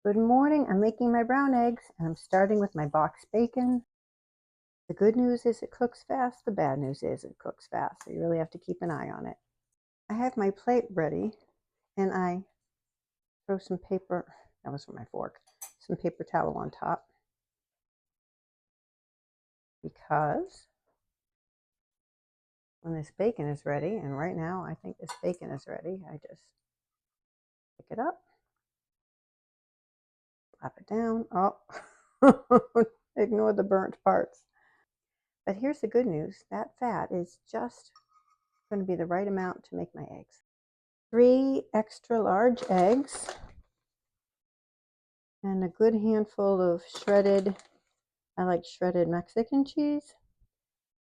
Good morning. I'm making my brown eggs and I'm starting with my box bacon. The good news is it cooks fast. The bad news is it cooks fast. So you really have to keep an eye on it. I have my plate ready and I throw some paper, that was for my fork, some paper towel on top because when this bacon is ready, and right now I think this bacon is ready, I just pick it up, flap it down. Oh, ignore the burnt parts. But here's the good news. That fat is just going to be the right amount to make my eggs. 3 extra large eggs and a good handful of shredded, I like shredded Mexican cheese,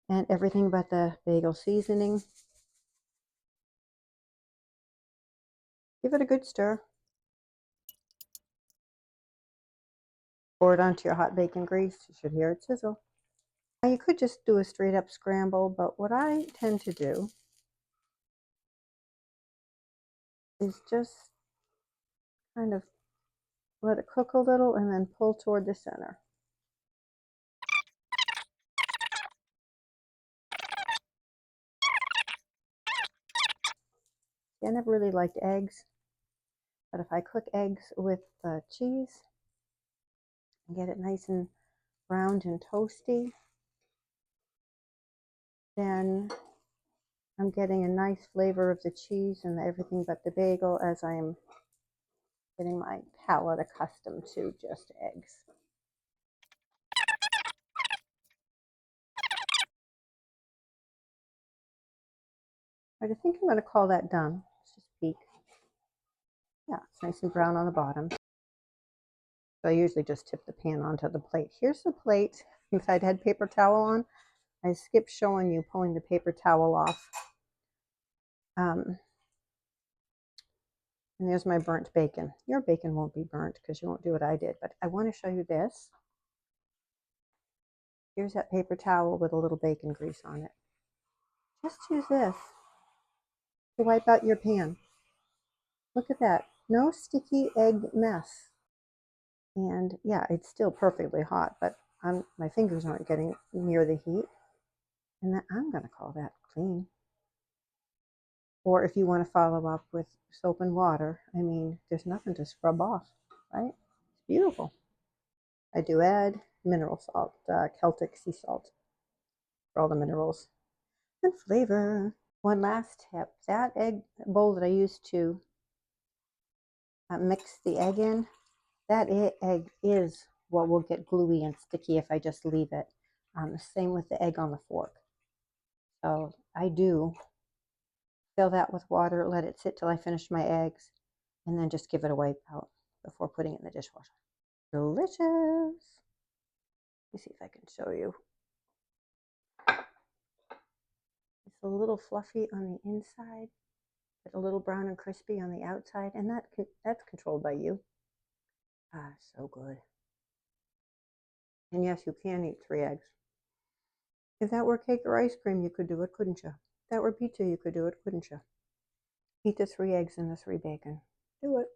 and everything but the bagel seasoning. Give it a good stir. Pour it onto your hot bacon grease. You should hear it sizzle. Now you could just do a straight up scramble, but what I tend to do is just kind of let it cook a little and then pull toward the center. I never really liked eggs, but if I cook eggs with cheese and get it nice and browned and toasty, then I'm getting a nice flavor of the cheese and everything but the bagel as I'm getting my palate accustomed to just eggs. I think I'm going to call that done. Let's just peek. Yeah, it's nice and brown on the bottom. So I usually just tip the pan onto the plate. Here's the plate. If I'd had paper towel on, I skipped showing you pulling the paper towel off. And there's my burnt bacon. Your bacon won't be burnt because you won't do what I did, but I want to show you this. Here's that paper towel with a little bacon grease on it. Just use this to wipe out your pan. Look at that. No sticky egg mess. And yeah, it's still perfectly hot, but my fingers aren't getting near the heat. And then I'm going to call that clean. Or if you want to follow up with soap and water, I mean, there's nothing to scrub off, right? It's beautiful. I do add mineral salt, Celtic sea salt, for all the minerals and flavor. One last tip, that egg bowl that I used to mix the egg in, that egg is what will get gluey and sticky if I just leave it. Same with the egg on the fork. So I do fill that with water, let it sit till I finish my eggs, and then just give it a wipe out before putting it in the dishwasher. Delicious. Let me see if I can show you. It's a little fluffy on the inside, but a little brown and crispy on the outside, and that's controlled by you. Ah, so good. And yes, you can eat 3 eggs. If that were cake or ice cream, you could do it, couldn't you? If that were pizza, you could do it, couldn't you? Eat the 3 eggs and the 3 bacon. Do it.